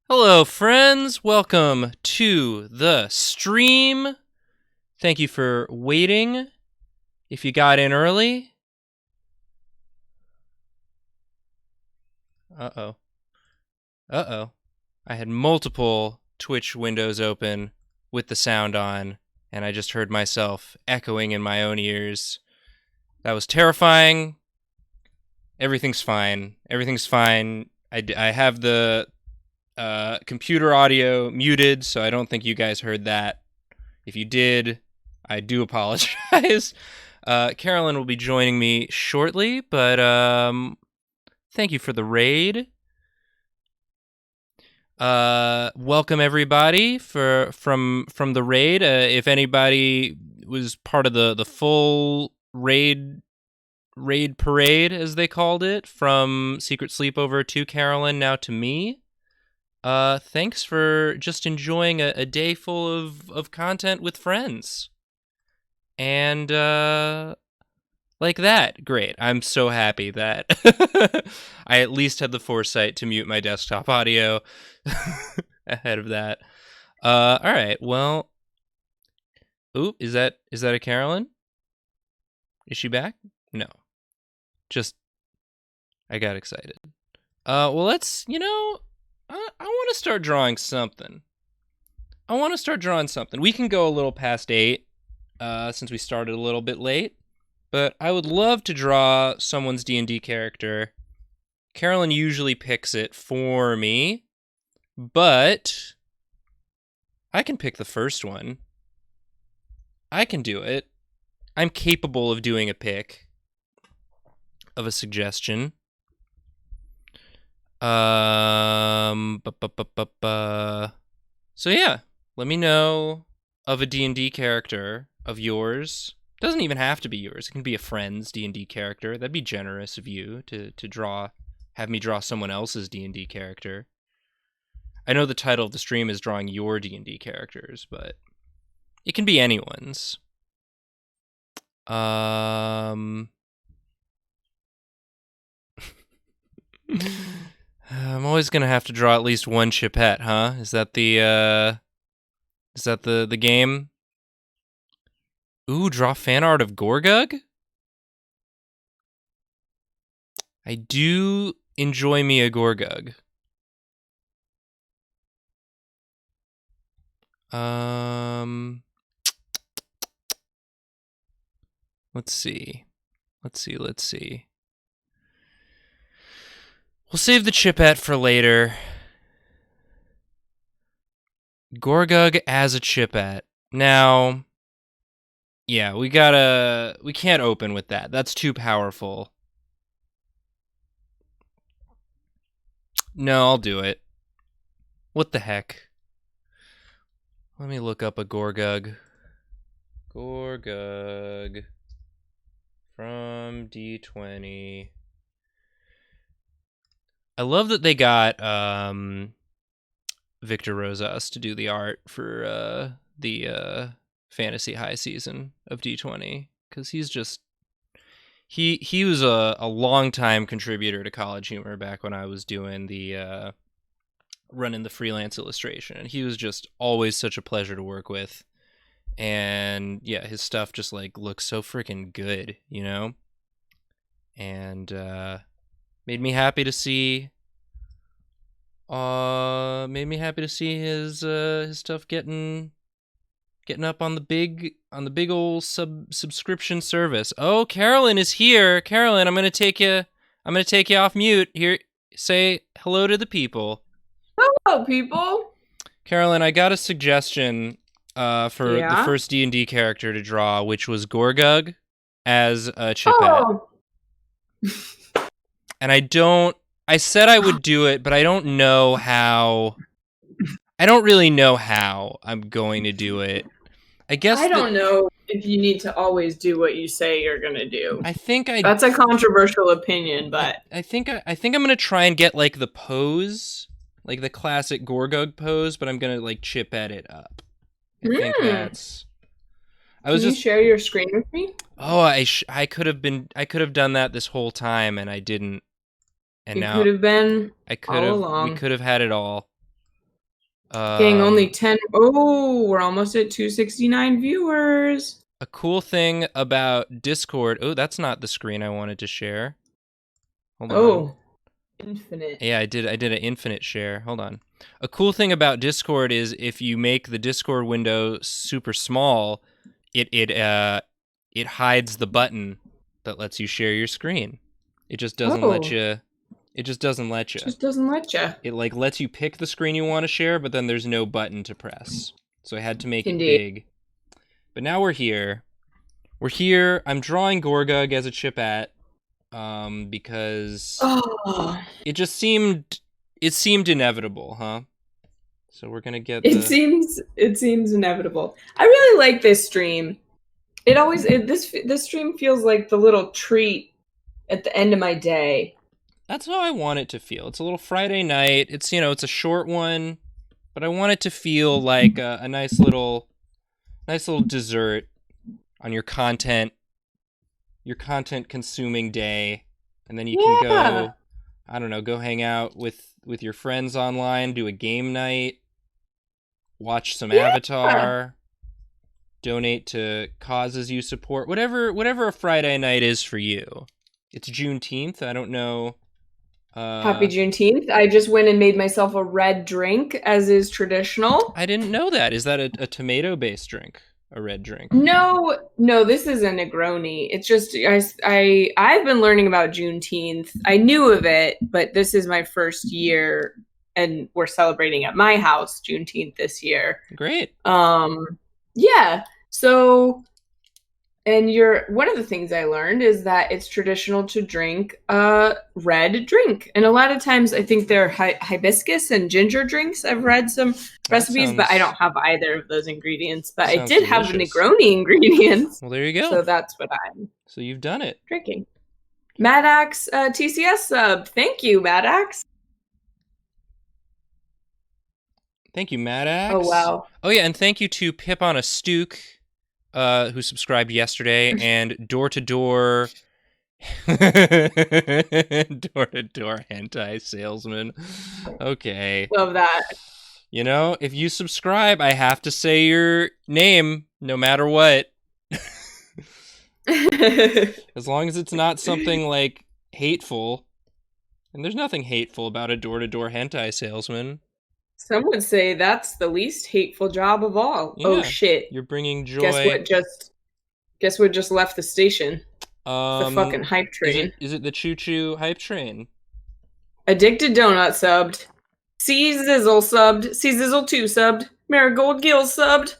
Hello, friends. Welcome to the stream. Thank you for waiting. If you got in early. Uh-oh. I had multiple Twitch windows open with the sound on, and I just heard myself echoing in my own ears. That was terrifying. Everything's fine. I have the computer audio muted, so I don't think you guys heard that. If you did, I do apologize. Carolyn will be joining me shortly, but thank you for the raid. Welcome everybody from the raid. If anybody was part of the full raid parade, as they called it, from Secret Sleepover to Carolyn, now to me. Thanks for just enjoying a day full of content with friends. And, like that. Great. I'm so happy that I at least had the foresight to mute my desktop audio ahead of that. Alright, well... Oop, is that a Carolyn? Is she back? No. Just... I got excited. Well, let's, I want to start drawing something. We can go a little past 8, since we started a little bit late. But I would love to draw someone's D&D character. Carolyn usually picks it for me, but I can pick the first one. I can do it. I'm capable of doing a pick of a suggestion. So yeah, let me know of a D&D character of yours. Doesn't even have to be yours. It can be a friend's D&D character. That'd be generous of you to have me draw someone else's D&D character. I know the title of the stream is drawing your D&D characters, but it can be anyone's. I'm always gonna have to draw at least one Chipette, huh? Is that the game? Ooh, draw fan art of Gorgug? I do enjoy me a Gorgug. Let's see. We'll save the Chipette for later. Gorgug as a Chipette. Now, yeah, we can't open with that. That's too powerful. No, I'll do it. What the heck? Let me look up a Gorgug. Gorgug from D20. I love that they got Victor Rosas to do the art for the Fantasy High season of D20, because he's just he was a long-time contributor to College Humor back when I was doing the running the freelance illustration, and he was just always such a pleasure to work with. And yeah, his stuff just like looks so freaking good, and made me happy to see his stuff getting up on the big old subscription service. Oh, Carolyn is here. Carolyn, I'm going to take you off mute. Here, say hello to the people. Hello, people. Carolyn, I got a suggestion for the first D&D character to draw, which was Gorgug as a Chipette. Oh. And I said I would do it, but I don't know how. I don't really know how I'm going to do it. I guess I don't know if you need to always do what you say you're going to do. That's a controversial opinion, but I think I'm going to try and get like the pose, like the classic Gorgug pose, but I'm going to like Chipette it up. I think that's. Can you share your screen with me? Oh, I could have done that this whole time, and I didn't. And now could have been we could have had it all. Gang, only Um, 10. Oh, we're almost at 269 viewers. a cool thing about Discord. Oh, that's not the screen I wanted to share. Hold on. Oh, infinite. Yeah, I did an infinite share. Hold on. A cool thing about Discord is if you make the Discord window super small, it hides the button that lets you share your screen. It just doesn't let Oh, you. It just doesn't let you. just doesn't let you. It like lets you pick the screen you want to share, but then there's no button to press. So I had to make it Indeed. big. But now we're here. We're here. I'm drawing Gorgug as a chipette, because Oh, it just seemed inevitable, huh? So we're gonna get it seems inevitable. I really like this stream. This stream feels like the little treat at the end of my day. That's how I want it to feel. It's a little Friday night. It's it's a short one, but I want it to feel like a nice little dessert on your content consuming day, and then you can go, I don't know, go hang out with your friends online, do a game night, watch some Avatar, donate to causes you support, whatever a Friday night is for you. It's Juneteenth. I don't know. Happy Juneteenth. I just went and made myself a red drink, as is traditional. I didn't know that. Is that a tomato-based drink? A red drink? No, this is a Negroni. It's just I've been learning about Juneteenth. I knew of it, but this is my first year, and we're celebrating at my house Juneteenth this year. Great. Yeah. So, and one of the things I learned is that it's traditional to drink a red drink, and a lot of times I think they're hibiscus and ginger drinks. I've read some recipes, but I don't have either of those ingredients. But I did have the Negroni ingredients. Well, there you go. So that's what I'm. So you've done it. Drinking. Madax TCS sub. Thank you, Madax. Thank you, Madax. Oh wow. Oh yeah, and thank you to Pip on a Stook, who subscribed yesterday, and door to door hentai salesman. Okay. Love that. If you subscribe, I have to say your name no matter what. As long as it's not something like hateful. And there's nothing hateful about a door-to-door hentai salesman. Some would say that's the least hateful job of all. Yeah, oh shit! You're bringing joy. Guess what just left the station? The fucking hype train. Is it the choo choo hype train? Addicted Donut subbed. C Zizzle subbed. C Zizzle 2 subbed. Marigold Gill subbed.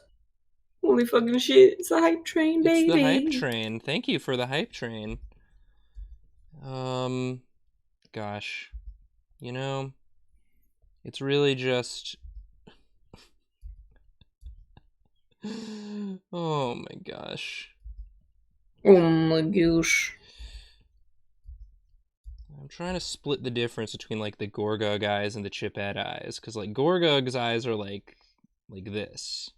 Holy fucking shit! It's the hype train, baby. It's the hype train. Thank you for the hype train. Gosh, it's really just. Oh my gosh. Oh my gosh. I'm trying to split the difference between like the Gorgug eyes and the Chipette eyes, because like Gorgug's eyes are like this.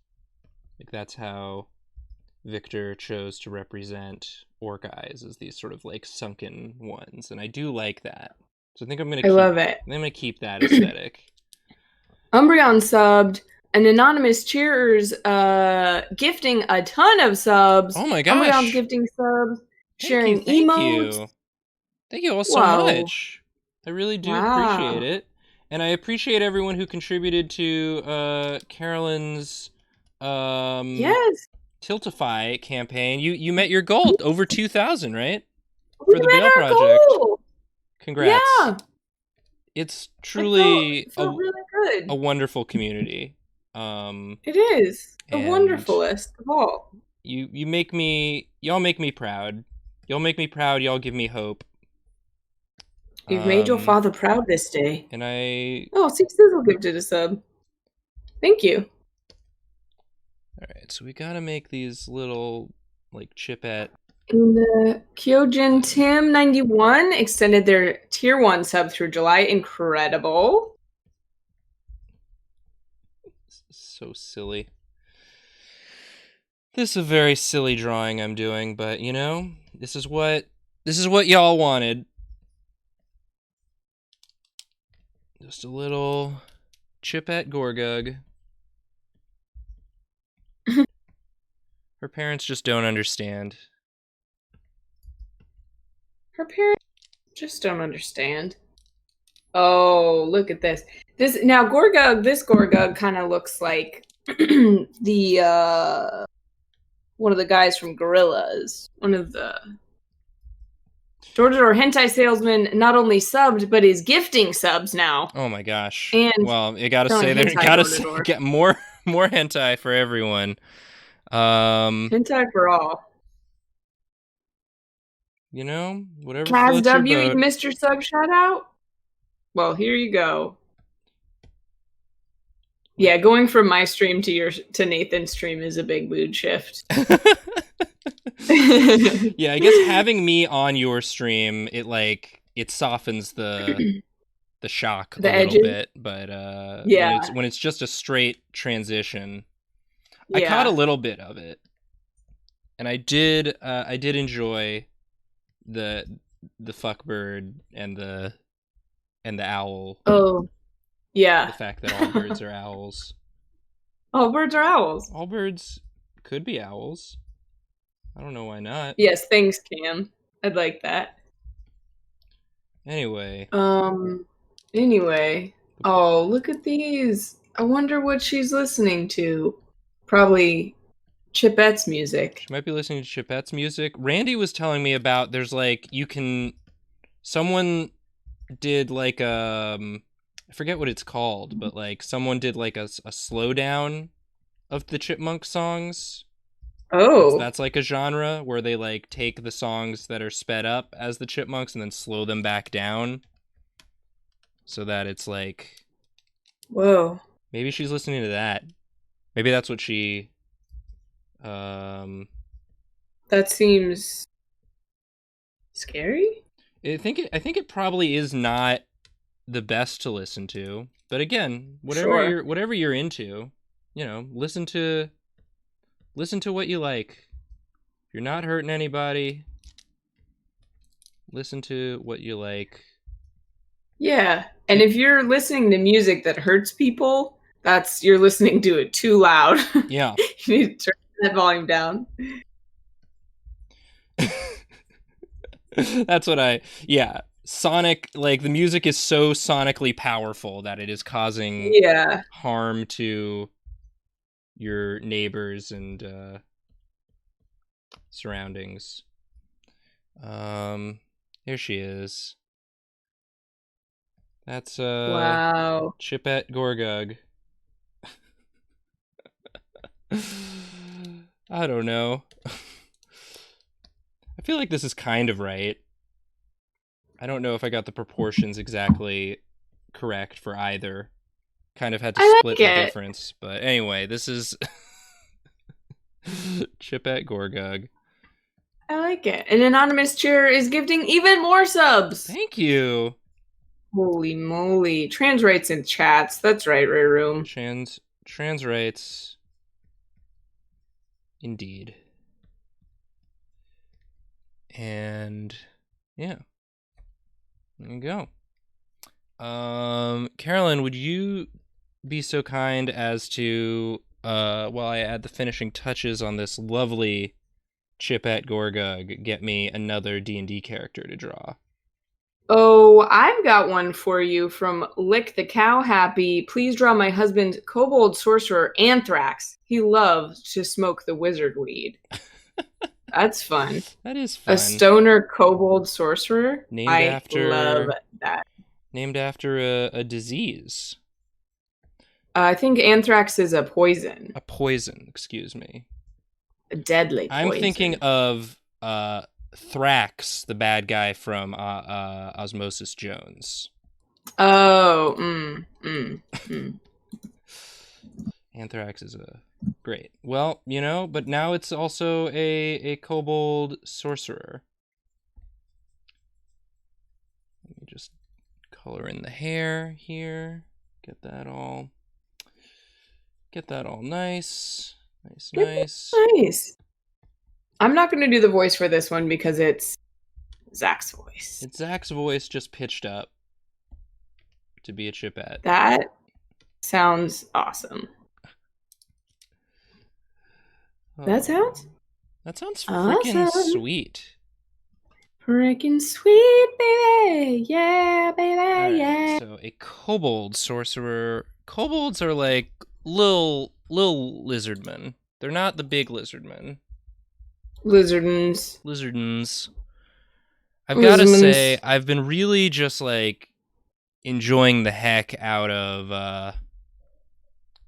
Like that's how Victor chose to represent orc eyes, as these sort of like sunken ones, and I do like that. So I think I'm gonna. Love it. I'm gonna keep that aesthetic. Umbreon subbed. An anonymous cheerers gifting a ton of subs. Oh my gosh. Umbreon's gifting subs, sharing emotes. Thank you all so much. I really do appreciate it. And I appreciate everyone who contributed to Carolyn's Tiltify campaign. You met your goal, over 2,000, right? For the Bail Project. Goal. Congrats. Yeah. It's truly it felt really good. A wonderful community. It is the wonderfulest of all. Y'all make me proud. Y'all make me proud. Y'all give me hope. You've made your father proud this day. And I. Oh, Six Sizzle gifted a sub. Thank you. All right, so we gotta make these little like chipette. And Kyojin Tim 91 extended their tier 1 sub through July. Incredible. So silly. This is a very silly drawing I'm doing, but this is what y'all wanted. Just a little Chipette Gorgug. Her parents just don't understand. Her parents just don't understand. Oh, look at this. This now Gorgug, this Gorgug kind of looks like the one of the guys from Gorillas. One of the door-to-door hentai salesman, not only subbed, but is gifting subs now. Oh my gosh. And well, you gotta selling say there hentai gotta door-to-door. get more hentai for everyone. Hentai for all. You know, whatever Kaz floats your W, you boat. missed your sub shout out? Well, here you go. Yeah, going from my stream to Nathan's stream is a big mood shift. Yeah, I guess having me on your stream, it softens the shock The a little edges? bit, but Yeah. when it's just a straight transition, I Yeah. caught a little bit of it, and I did enjoy the fuckbird and the owl. Oh, yeah. The fact that all birds are owls. All birds are owls. All birds could be owls. I don't know why not. Yes, thanks, Cam. I'd like that. Anyway. Anyway. Oh, look at these. I wonder what she's listening to. Probably Chipette's music. She might be listening to Chipette's music. Randy was telling me about someone did like I forget what it's called, but like someone did like a slowdown of the Chipmunk songs. Oh. That's like a genre where they like take the songs that are sped up as the Chipmunks and then slow them back down. So that it's like... Whoa. Maybe she's listening to that. Maybe that's what she... That seems... scary? I think it probably is not the best to listen to. But again, whatever you're into, you know, listen to what you like. If you're not hurting anybody, listen to what you like. Yeah. And if you're listening to music that hurts people, you're listening to it too loud. Yeah. You need to turn that volume down. That's what sonic, like the music is so sonically powerful that it is causing harm to your neighbors and surroundings. Here she is. That's wow. Chipette Gorgug. I don't know. I feel like this is kind of right. I don't know if I got the proportions exactly correct for either. Kind of had to split the difference. But anyway, this is Chipette Gorgug. I like it. An anonymous cheer is gifting even more subs. Thank you. Holy moly. Trans rights in chats. That's right, Ray Room. Trans rights. Indeed. And yeah. There you go. Carolyn, would you be so kind as to while I add the finishing touches on this lovely Chipette Gorgug, get me another D&D character to draw? Oh, I've got one for you from Lick the Cow Happy. Please draw my husband, Kobold Sorcerer Anthrax. He loves to smoke the wizard weed. That's fun. That is fun. A stoner kobold sorcerer? I love that. Named after a disease. I think anthrax is a poison. A poison, excuse me. A deadly poison. I'm thinking of Thrax, the bad guy from Osmosis Jones. Oh, Anthrax is great. Well, you know, but now it's also a kobold sorcerer. Let me just color in the hair here. Get that all nice. Nice. I'm not going to do the voice for this one because it's Zach's voice. It's Zach's voice just pitched up to be a Chipette. That sounds awesome. That Oh, sounds that sounds freaking awesome. sweet. Freaking sweet, baby. Yeah, All baby. right, Yeah. so a kobold sorcerer. Kobolds are like little lizardmen. They're not the big lizardmen. Lizardins. Lizardens. I've got to say, Lizardmans. I've been really just like enjoying the heck out of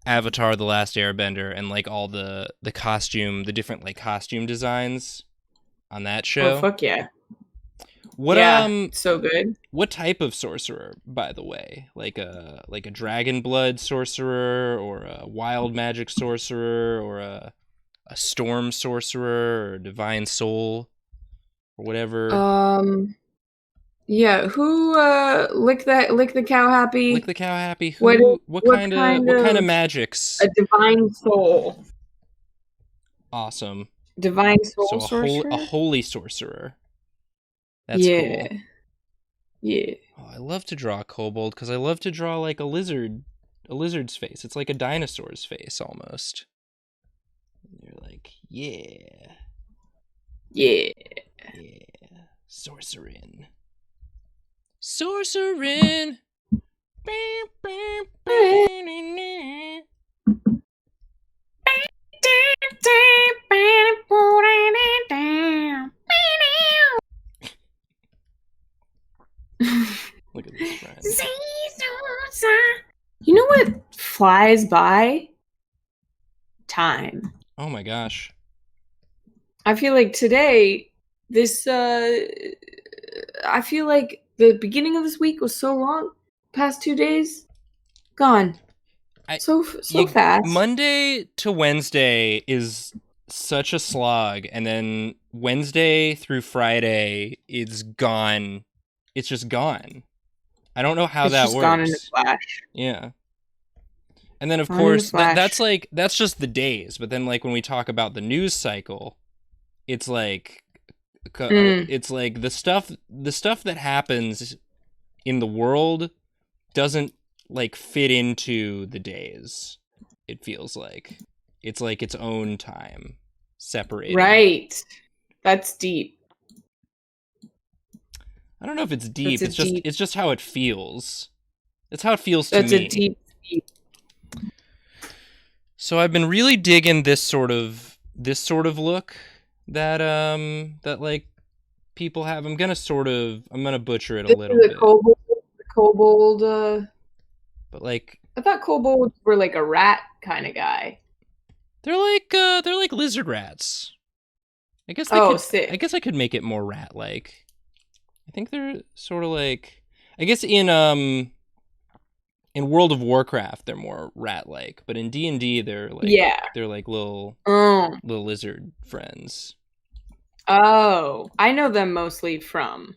Avatar: The Last Airbender and like all the costume, the different like costume designs on that Oh, show. fuck yeah. What Yeah, so good. what type of sorcerer, by the way? Like a dragon blood sorcerer or a wild magic sorcerer or a storm sorcerer or divine soul or whatever. Um, yeah, who lick the cow Lick happy? the cow happy. What Who what kind what kind of of magics? a divine soul? Awesome. Divine soul So a sorcerer? holy sorcerer. That's cool. Yeah. Yeah. Oh, I love to draw a kobold because I love to draw like a lizard's face. It's like a dinosaur's face almost. And you're like, yeah, Yeah. yeah, sorcerin', sorcerin'. Look at this friend. You know what flies by? Time. Oh my gosh. I feel like today, this, I feel like the beginning of this week was so long. Past 2 days, gone. I So fast. Monday to Wednesday is such a slog, and then Wednesday through Friday it's gone. It's just gone. I don't know how It's that just gone in a works. flash. Yeah. And then of Gone in a course flash. that's just the days, but then like when we talk about the news cycle, it's like Mm, it's like the stuff that happens in the world doesn't like fit into the days. It feels like it's like its own time, separated. right. That's deep. I don't know if it's That's deep. a deep. It's just how it feels. It's how it feels to That's a me. deep. Deep. So I've been really digging this sort of look that like people have. I'm gonna butcher it a This little is a bit, kobold. Kobold. but like I thought kobolds were like a rat kind of guy. they're like lizard rats. Oh, I sick. guess I could make it more rat like. I think they're sort of like I guess in World of Warcraft they're more rat like, but in D&D Yeah. they're like Oh. little lizard friends. Oh. I know them mostly from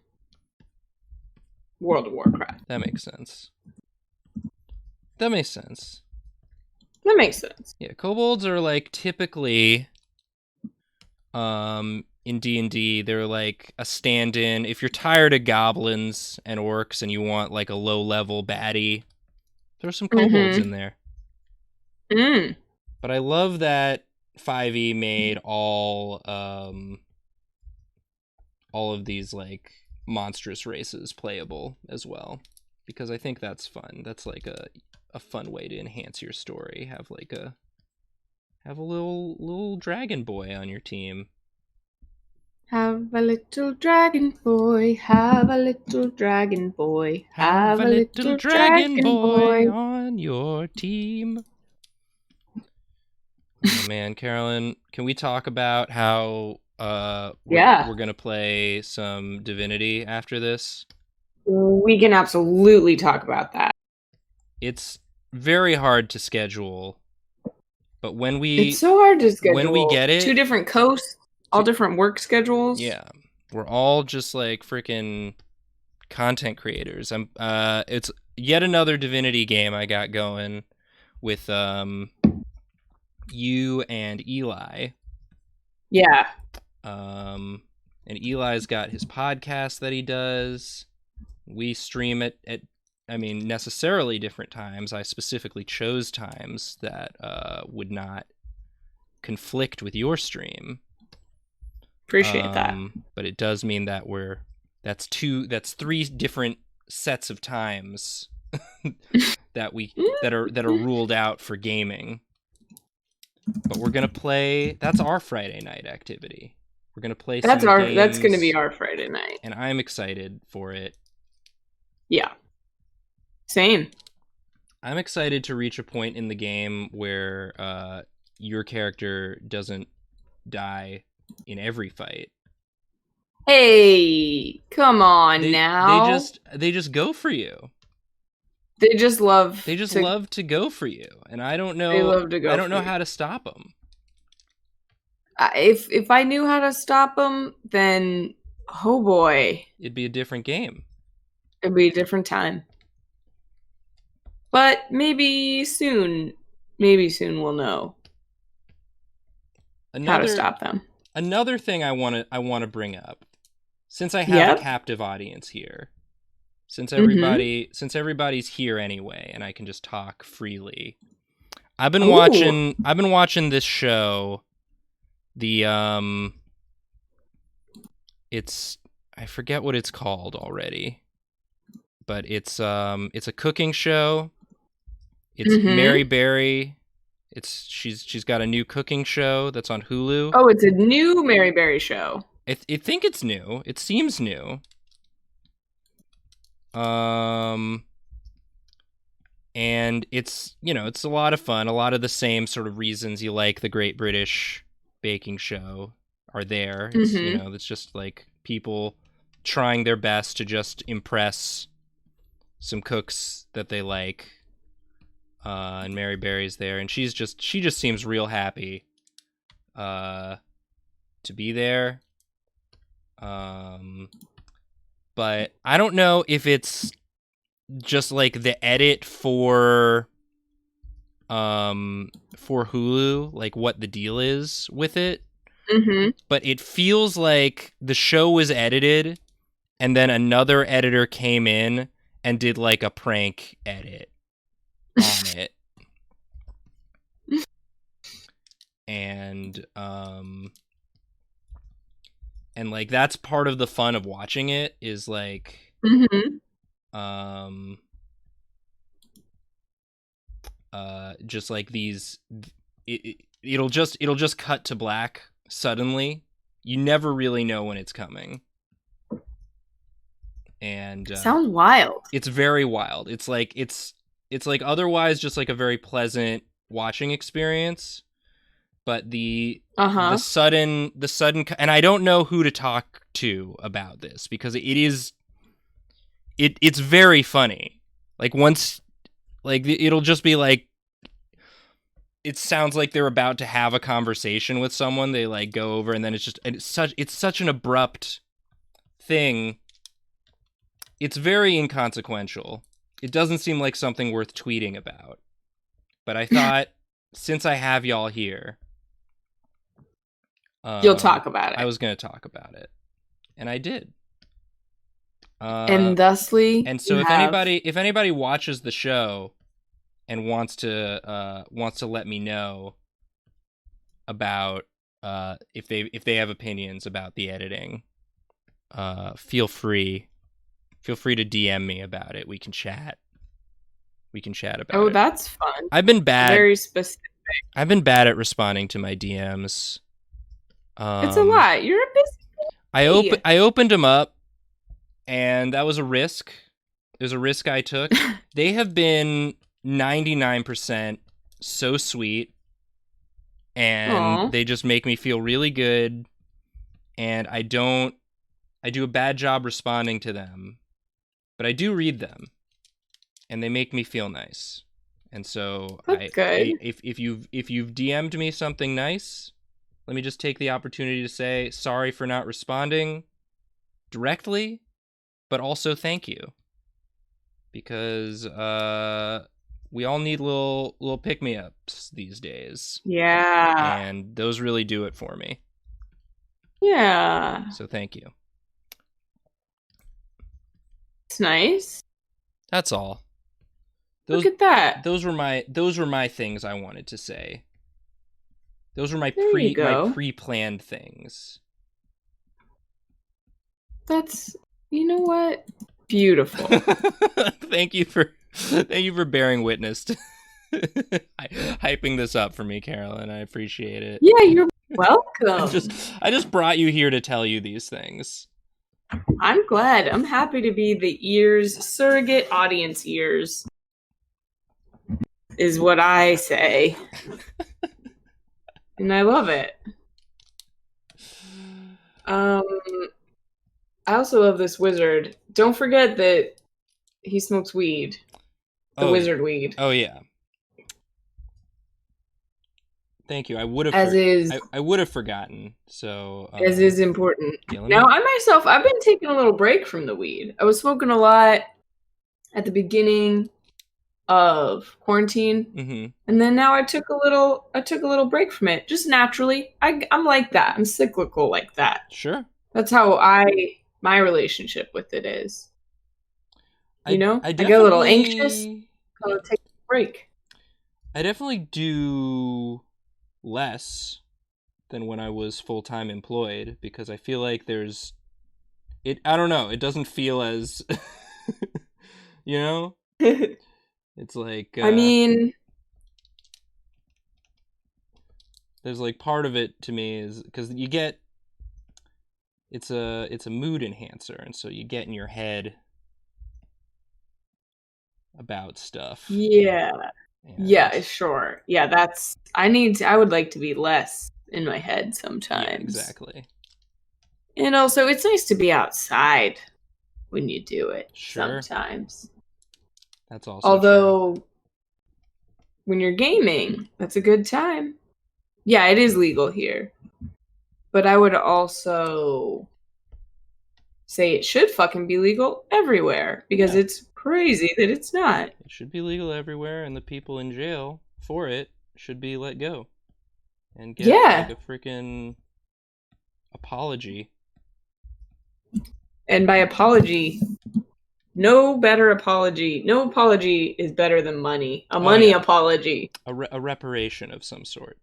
World of Warcraft. That makes sense. That makes sense. That makes sense. Yeah, kobolds are like typically in D&D they're like a stand-in if you're tired of goblins and orcs and you want like a low-level baddie. Throw some kobolds Mm-hmm. in there. Mm. But I love that 5e made all of these like monstrous races playable as well because I think that's fun. That's like a fun way to enhance your story. Have a little dragon boy on your team. Have a little dragon boy. Have a little dragon boy. Have Have a a little little dragon dragon boy boy. on your team. Oh man, Carolyn, can we talk about how Yeah. we're gonna play some Divinity after this? We can absolutely talk about that. It's very hard to schedule, but It's so hard to when we schedule. get Two it, different coasts, all to, different work schedules. yeah, we're all just like freaking content creators. It's yet another Divinity game I got going with you and Eli. Yeah. And Eli's got his podcast that he does. We stream it at necessarily different times. I specifically chose times that would not conflict with your stream. Appreciate that. But it does mean that that's 3 different sets of times that are ruled out for gaming. But we're gonna play. That's our Friday night activity. We're gonna play some games. That's gonna be our Friday night, and I'm excited for it. Yeah. Same. I'm excited to reach a point in the game where your character doesn't die in every fight. Hey, come on now. They just go for you. They just love to go for you, and I don't know. They love to go. I don't know how to stop them. If I knew how to stop them, then oh boy, it'd be a different game. It'd be a different time. But maybe soon we'll know how to stop them. Another thing I want to bring up, since I have a captive audience here, since everybody's here anyway, and I can just talk freely. I've been watching this show. I forget what it's called already, but it's a cooking show. It's Mary Berry. She's got a new cooking show that's on Hulu. Oh, it's a new Mary Berry show. I think it's new. It seems new. And it's a lot of fun. A lot of the same sort of reasons you like the Great British Baking Show are there. It's, it's just like people trying their best to just impress some cooks that they like. And Mary Berry's there, and she just seems real happy to be there. But I don't know if it's just like the edit for Hulu, like what the deal is with it. But it feels like the show was edited and then another editor came in and did like a prank edit on it. And like that's part of the fun of watching it is like just like these it'll just cut to black suddenly. You never really know when it's coming. And sounds wild. It's very wild. It's like otherwise just like a very pleasant watching experience. But the sudden, and I don't know who to talk to about this because it's very funny. Like once, like it'll just be like, it sounds like they're about to have a conversation with someone. They like go over and then it's such an abrupt thing. It's very inconsequential. It doesn't seem like something worth tweeting about. But I thought, since I have y'all here, you'll talk about it. I was going to talk about it, and I did. And thusly, and so if anybody watches the show and wants to let me know about if they have opinions about the editing, feel free to DM me about it. We can chat about it. Oh, that's fun. I've been bad. Very specific. I've been bad at responding to my DMs. It's a lot. You're a busy. I opened them up, and that was a risk. It was a risk I took. They have been 99% so sweet, and they just make me feel really good. And I do a bad job responding to them, but I do read them, and they make me feel nice. And so if you've DM'd me something nice, let me just take the opportunity to say sorry for not responding directly, but also thank you. Because we all need little pick-me-ups these days. Yeah. And those really do it for me. Yeah. So thank you. It's nice. That's all. Look at that. Those were my things I wanted to say. Those were my There you go. pre-planned things. That's, you know what? Beautiful. Thank you for bearing witness to hyping this up for me, Carolyn. I appreciate it. Yeah, you're welcome. I just brought you here to tell you these things. I'm glad. I'm happy to be the surrogate audience ears, is what I say. And I love it. I also love this wizard. Don't forget that he smokes weed. The wizard weed. Oh yeah. Thank you. I would have I would have forgotten. So as is important. Now I've been taking a little break from the weed. I was smoking a lot at the beginning of quarantine, and then now I took a little break from it, just naturally. I'm like that. I'm cyclical like that. Sure. That's how my relationship with it is. I get a little anxious. I'll take a break. I definitely do less than when I was full-time employed, because I feel like I don't know, it doesn't feel as it's like I mean, there's like part of it to me is because you get it's a mood enhancer, and so you get in your head about stuff. Yeah. Yeah, sure. Yeah, I would like to be less in my head sometimes. Yeah, exactly. And also, it's nice to be outside when you do it. Sure. Sometimes. That's also Although, true. When you're gaming, that's a good time. Yeah, it is legal here. But I would also say it should fucking be legal everywhere, because it's crazy that it's not. It should be legal everywhere, and the people in jail for it should be let go and get like a freaking apology. And by apology, no apology is better than money. Money apology. A reparation of some sort.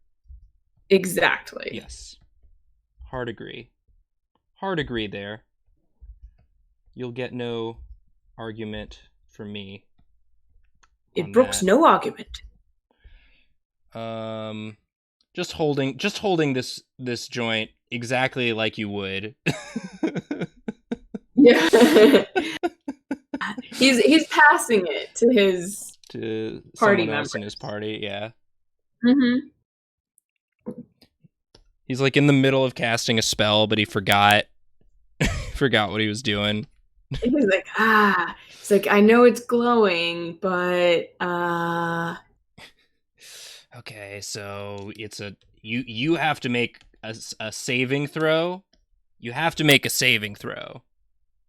Exactly. Yes. Hard agree there. You'll get no argument from me. It brooks no argument. Just holding this joint exactly like you would. Yeah. He's passing it to his party members in his party. Yeah. Mm-hmm. He's like in the middle of casting a spell, but he forgot what he was doing. He's like, it's like, I know it's glowing, but okay, so it's you have to make a saving throw. You have to make a saving throw.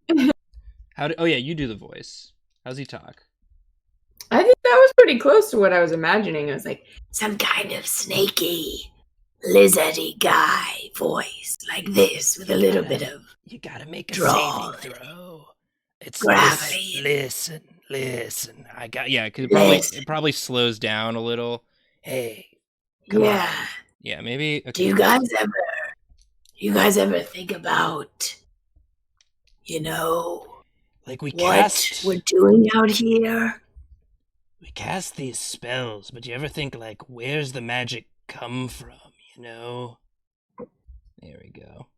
You do the voice. How's he talk? I think that was pretty close to what I was imagining. I was like, some kind of snaky, lizardy guy voice like this with a little bit of you gotta make a drawl. Saving throw. It's gravity. Listen. Cause it probably slows down a little. Hey, come on. Yeah, maybe. Okay. Do you guys ever think about, like what we're doing out here? We cast these spells, but you ever think like, where's the magic come from? There we go.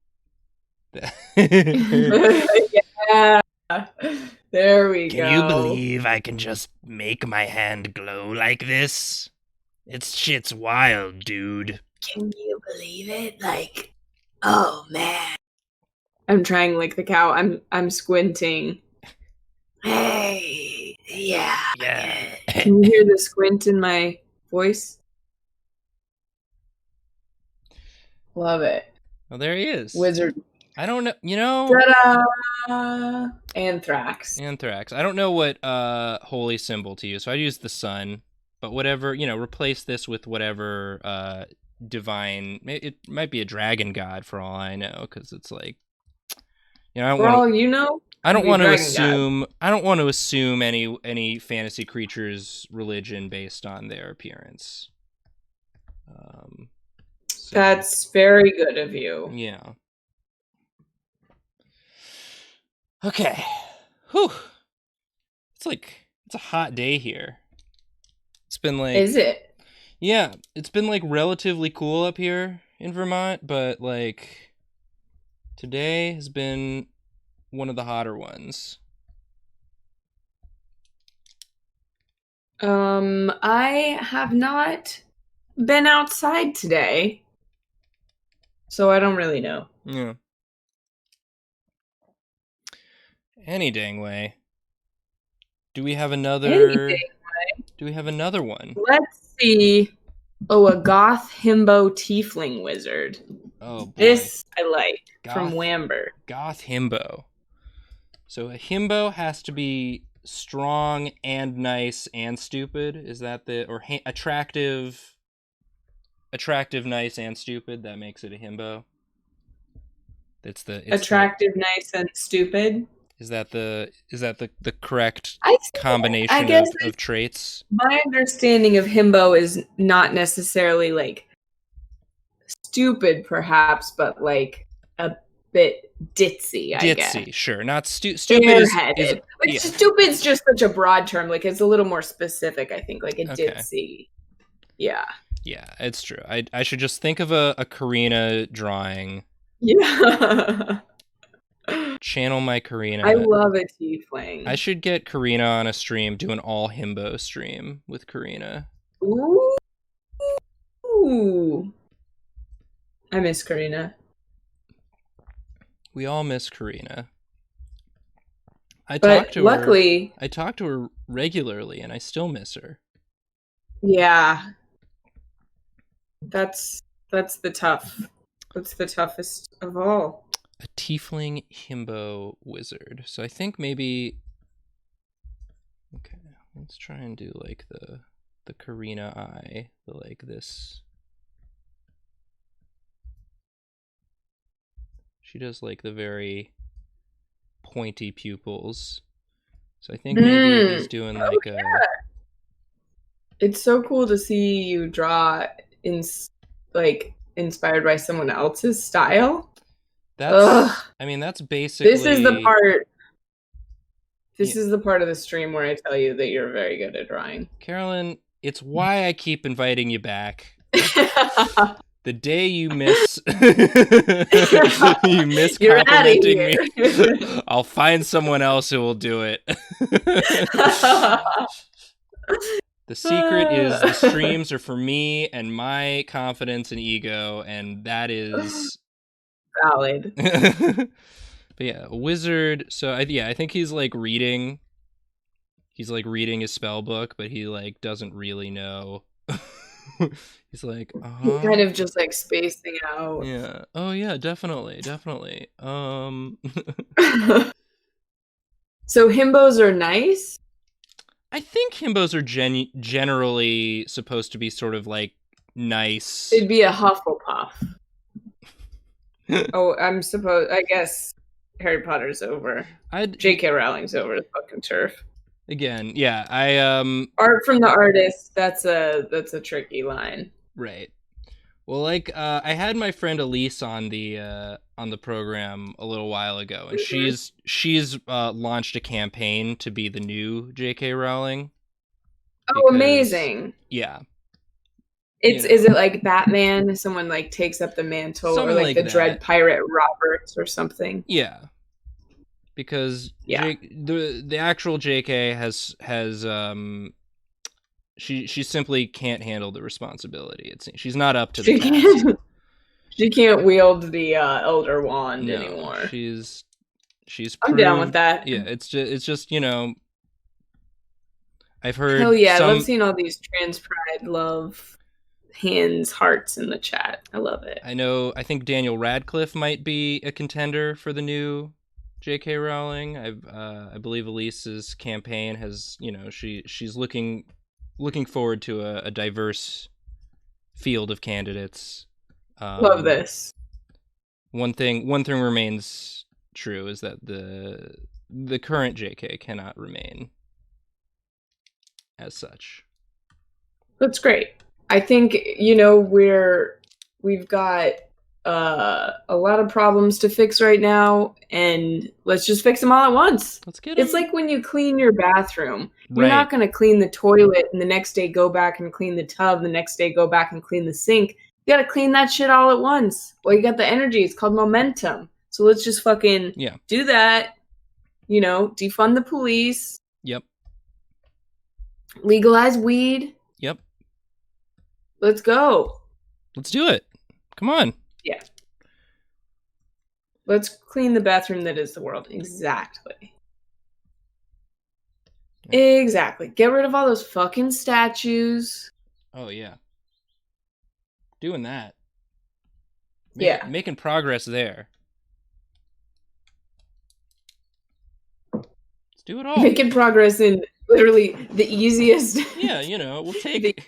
Yeah. There we go. Can you believe I can just make my hand glow like this? It's shit's wild, dude. Can you believe it? Like, oh man. I'm trying like the cow. I'm squinting. Hey, yeah. Can you hear the squint in my voice? Love it. Well, there he is. Wizard. I don't know, Ta-da! Anthrax. I don't know what holy symbol to use, so I use the sun. But whatever, replace this with whatever divine. It might be a dragon god for all I know, because it's like, I don't for all you know. I don't Be a want to dragon god. assume. I don't want to assume any fantasy creature's religion based on their appearance. So, That's very good of you. yeah. Okay. Whew. It's a hot day here. It's been like. Is it? Yeah, it's been like relatively cool up here in Vermont, but like today has been one of the hotter ones. I have not been outside today, so I don't really know. Yeah. Any dang way. Do we have another? Anything. Do we have another one? Let's see. Oh, a goth himbo tiefling wizard. Oh boy. This I like from Goth- Wamber. Goth himbo. So a himbo has to be strong and nice and stupid. Is that attractive, nice and stupid? That makes it a himbo. It's Attractive, nice, and stupid. Is that the correct I combination guess of traits? my understanding of himbo is not necessarily like stupid, perhaps, but like a bit ditzy. I guess. Ditzy, sure. Not stupid. Is yeah. Stupid's just such a broad term. Like it's a little more specific. I think like a ditzy. Yeah. Yeah, it's true. I should just think of a Karina drawing. Yeah. Channel my Karina. I love a tiefling. I should get Karina on a stream, do an all himbo stream with Karina. Ooh. I miss Karina. We all miss Karina. I But luckily, I talk to her regularly, and I still miss her. Yeah. That's the toughest of all. A tiefling himbo wizard. So I think maybe. Okay, let's try and do like the Karina eye, like this. She does like the very pointy pupils. So I think maybe he's doing like a. It's so cool to see you draw inspired by someone else's style. I mean, that's basically. This is the part. This is the part of the stream where I tell you that you're very good at drawing. Carolyn, it's why I keep inviting you back. The day you complimenting me, I'll find someone else who will do it. The secret is the streams are for me and my confidence and ego, and that is valid. But yeah, a wizard. So I think he's like reading. He's like reading his spell book, but he like doesn't really know. He's like, He's kind of just like spacing out. Yeah. Oh yeah, definitely. So himbos are nice? I think himbos are generally supposed to be sort of like nice. It'd be a Hufflepuff. I guess Harry Potter's over. J.K. Rowling's over the fucking turf. Again, yeah, art from the artist, that's a tricky line. Right. Well, like I had my friend Elise on the program a little while ago, and she's launched a campaign to be the new J.K. Rowling. Oh, amazing! Yeah. Is it like Batman? Someone like takes up the mantle, or like the Dread Pirate Roberts or something? Yeah. Because the actual J.K. has she simply can't handle the responsibility. It seems she's not up to the task. She can't wield the Elder Wand anymore. She's. I'm down with that. Yeah, it's just I've heard. Hell yeah! I love seeing all these trans pride love hands hearts in the chat. I love it. I think Daniel Radcliffe might be a contender for the new J.K. Rowling. I believe Elise's campaign has she's looking forward to a diverse field of candidates. Love this. One thing remains true is that the current JK cannot remain as such. That's great. I think, we've got a lot of problems to fix right now, and let's just fix them all at once. Let's get them. It's like when you clean your bathroom. You're Right. not going to clean the toilet and the next day go back and clean the tub, the next day go back and clean the sink. You got to clean that shit all at once. Well, you got the energy. It's called momentum. So let's just fucking do that. Defund the police. Yep. Legalize weed. Yep. Let's go. Let's do it. Come on. Yeah. Let's clean the bathroom that is the world. Exactly. Exactly. Get rid of all those fucking statues. Oh, yeah. Doing that. Making progress there. Let's do it all. Making progress in literally the easiest. Yeah, we'll take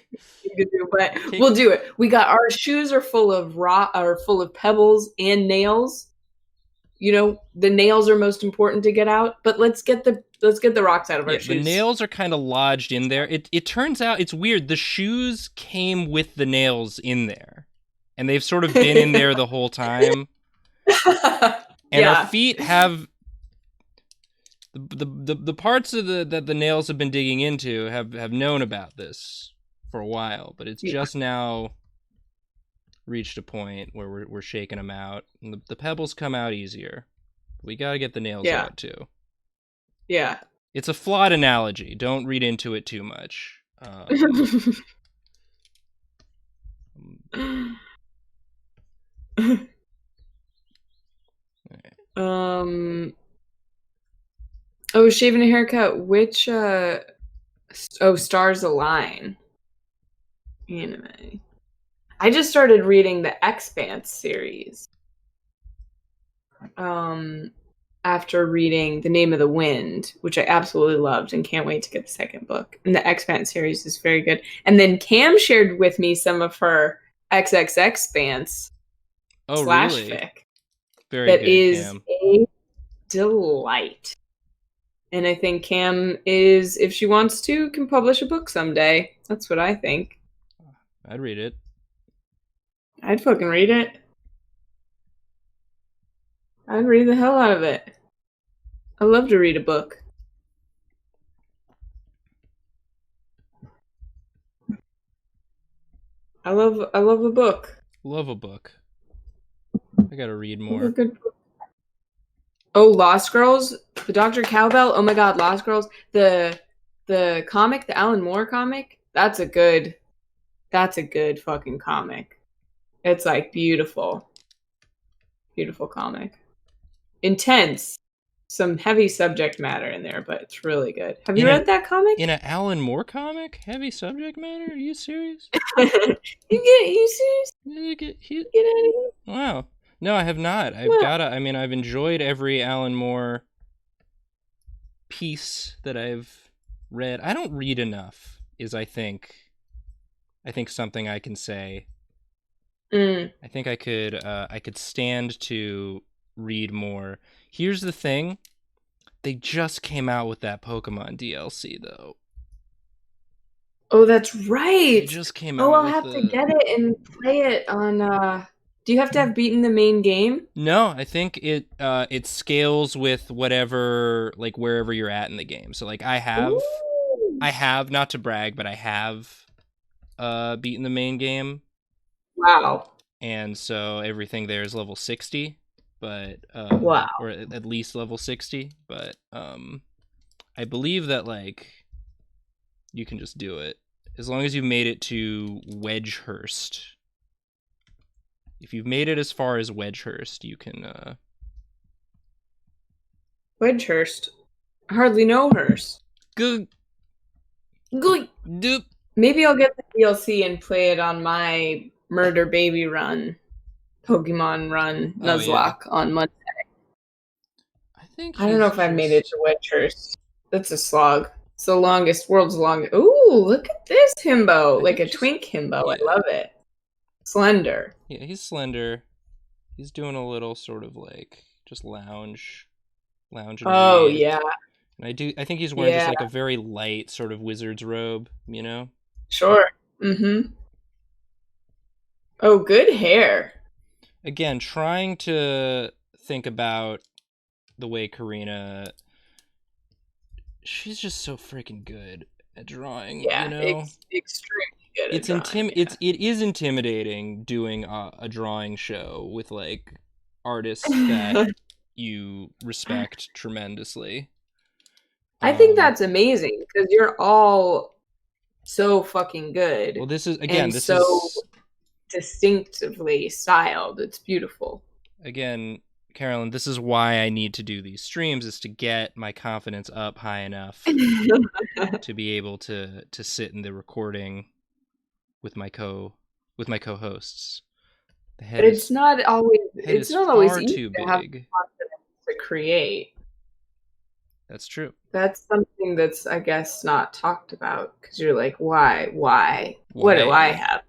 to do, but we'll do it. We got our shoes are full of pebbles and nails. The nails are most important to get out, but let's get the rocks out of our shoes. The nails are kind of lodged in there. It turns out it's weird. The shoes came with the nails in there, and they've sort of been in there the whole time. And our feet have the parts of that the nails have been digging into have known about this for a while, but it's just now reached a point where we're shaking them out, and the pebbles come out easier. We got to get the nails out too. Yeah. It's a flawed analogy. Don't read into it too much. Shaving a haircut. Which Stars Align anime. I just started reading the Expanse series. After reading The Name of the Wind, which I absolutely loved and can't wait to get the second book. And the Expanse series is very good. And then Cam shared with me some of her XXX Spans really? fic. Very that good, is Cam. A delight. And I think Cam is, if she wants to, can publish a book someday. That's what I think. I'd read it. I'd fucking read it. I'd read the hell out of it. I love to read a book. I love a book. Love a book. I gotta read more. Good book. Oh, Lost Girls, the Dr. Cowbell. Oh my God, Lost Girls. The comic, the Alan Moore comic. That's a good fucking comic. It's like beautiful, beautiful comic. Intense, some heavy subject matter in there, but it's really good. Have you read that comic? In an Alan Moore comic, heavy subject matter? Are you serious? You serious? Get out of here. Wow. No, I have not. I've enjoyed every Alan Moore piece that I've read. I don't read enough, is I think something I can say. I think I could stand to read more. Here's the thing. They just came out with that Pokemon DLC, though. Oh, that's right. They just came out. Oh, I'll have to get it and play it on. Do you have to have beaten the main game? No, I think it scales with whatever, like, wherever you're at in the game. So, like, I have, not to brag, but I have beaten the main game. Wow. And so everything there is level 60, but wow. Or at least level 60, but I believe that, like, you can just do it as long as you've made it to Wedgehurst. If you've made it as far as Wedgehurst, you can Wedgehurst. I hardly know Hurst. Good. Doop. Maybe I'll get the DLC and play it on my Murder Baby run, Pokemon run, Nuzlocke on Monday. I don't know if I've made it to Wedgehurst. That's a slog. It's the world's longest. Ooh, look at this himbo. Like a twink himbo. Yeah. I love it. Slender. Yeah, he's slender. He's doing a little sort of like just lounge lounge and Oh read. yeah, And I think he's wearing just yeah, like a very light sort of wizard's robe, you know? sure. Mm-hmm. Oh, good hair. Again, trying to think about the way Karina, she's just so freaking good at drawing, you Yeah, know? extremely good at drawing. Yeah. It is intimidating doing a drawing show with like artists that you respect tremendously. I think Um, that's amazing because you're all so fucking well, good this is again, and this so is distinctively styled. It's beautiful. again, Carolyn, this is why I need to do these streams is to get my confidence up high enough to be able to sit in the recording with my co-hosts. The But it's not always head it's is not always far easy too to have big. confidence to create. That's true. That's something that's, I guess, not talked about because you're like, why? What do I Why? have?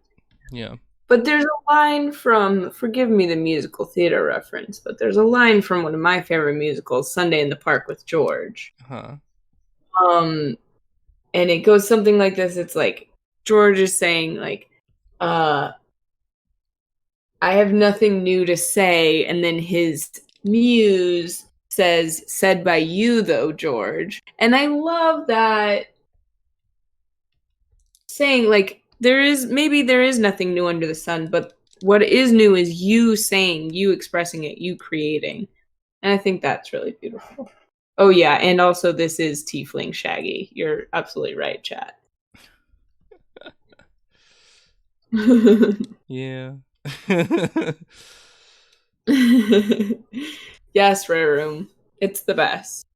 Yeah. But there's a line from, forgive me the musical theater reference, but there's a line from one of my favorite musicals, Sunday in the Park with George. Huh. Um, and it goes something like this. It's like George is saying, like, uh, I have nothing new to say, and then his muse says, said by you though, George. And I love that saying, like, there is nothing new under the sun, but what is new is you saying, you expressing it, you creating. And I think that's really beautiful. Oh yeah, and also this is Tiefling Shaggy. You're absolutely right, chat. Yeah. Yes, Rare Room. It's the best.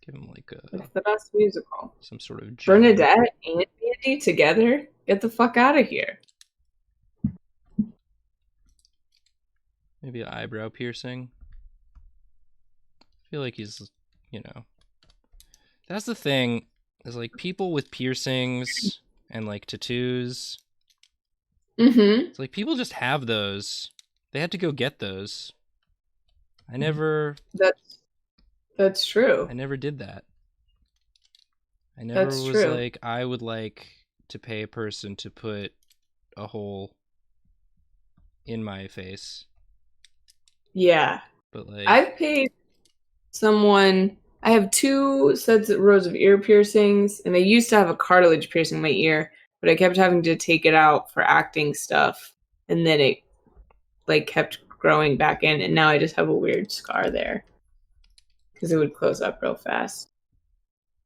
Give him like It's the best musical. some sort of gem. Bernadette and Andy together? Get the fuck out of here. Maybe an eyebrow piercing. I feel like he's, you know. That's the thing. Is like people with piercings and like tattoos. Mm-hmm. It's like people just have those. They had to go get those. I never That's true. I never did that. I never That's was true. like I would like to pay a person to put a hole in my face. Yeah. But like I've paid someone. I have two rows of ear piercings, and I used to have a cartilage piercing in my ear, but I kept having to take it out for acting stuff, and then it like kept growing back in, and now I just have a weird scar there because it would close up real fast.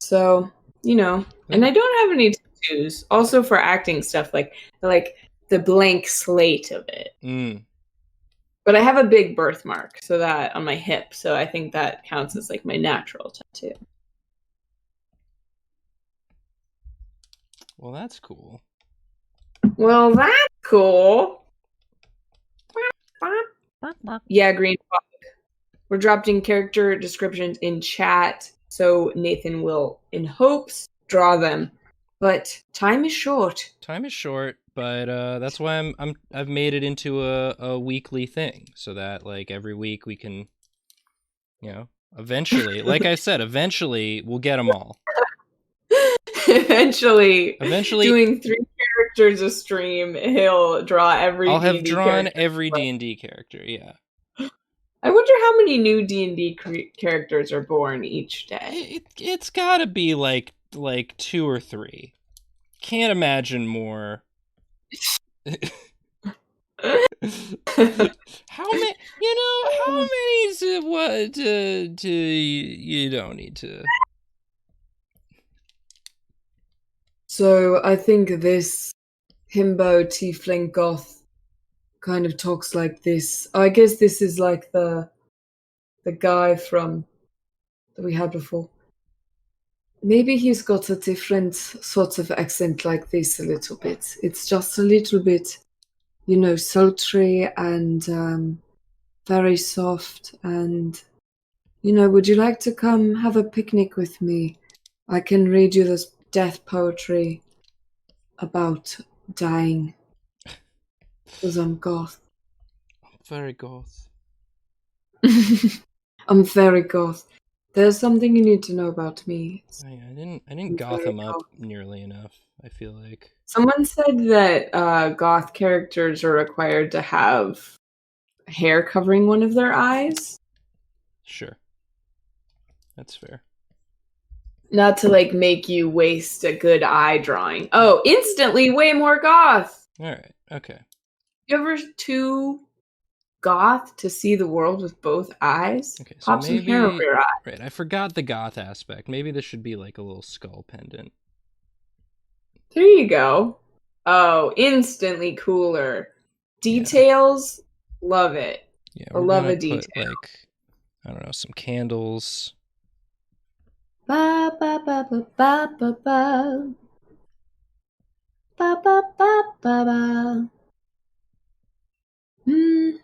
So, and I don't have any tattoos. Also for acting stuff, like the blank slate of it. But I have a big birthmark, so that on my hip, so I think that counts as like my natural tattoo. Well, that's cool. Well, that's cool. Yeah, Green Fog. We're dropping character descriptions in chat, so Nathan will, in hopes, draw them. But time is short. Time is short, but that's why I've made it into a weekly thing, so that like every week we can, eventually, like I said, eventually we'll get them all. Eventually, Eventually, doing 3 characters a stream, he'll draw every I'll have D&D drawn character. every D&D character. Yeah. I wonder how many new D&D characters are born each day. It's got to be like 2 or 3. Can't imagine more. How many? How many to what? To you don't need to. So I think this himbo tiefling goth kind of talks like this. I guess this is like the guy from that we had before. Maybe he's got a different sort of accent like this a little bit. It's just a little bit, sultry and very soft. And, would you like to come have a picnic with me? I can read you this death poetry about dying. Because I'm goth. Very goth. I'm very goth. There's something you need to know about me. I didn't goth him up nearly enough, I feel like. Someone said that goth characters are required to have hair covering one of their eyes. Sure. That's fair. Not to like make you waste a good eye drawing. Oh, instantly way more goth. All right. Okay. You ever too goth to see the world with both eyes? Okay, so Pop some hair over your eye. Right, I forgot the goth aspect. Maybe this should be like a little skull pendant. There you go. Oh, instantly cooler. Details, love it. Yeah, I love a detail. Put, like, I don't know, some candles. Ba ba ba ba ba ba ba. Ba ba ba ba ba. If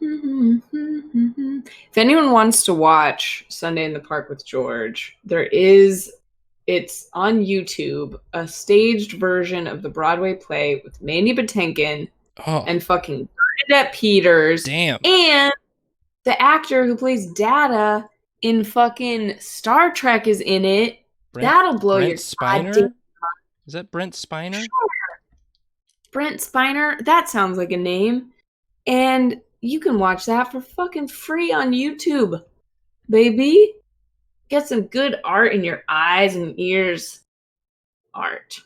anyone wants to watch Sunday in the Park with George, it's on YouTube, a staged version of the Broadway play with Mandy Patinkin and fucking Bernadette Peters. Damn. And the actor who plays Data in fucking Star Trek is in it. That'll blow Brent your Spiner? Is that Brent Spiner? Sure. Brent Spiner? That sounds like a name. And you can watch that for fucking free on YouTube, baby. Get some good art in your eyes and ears. Art.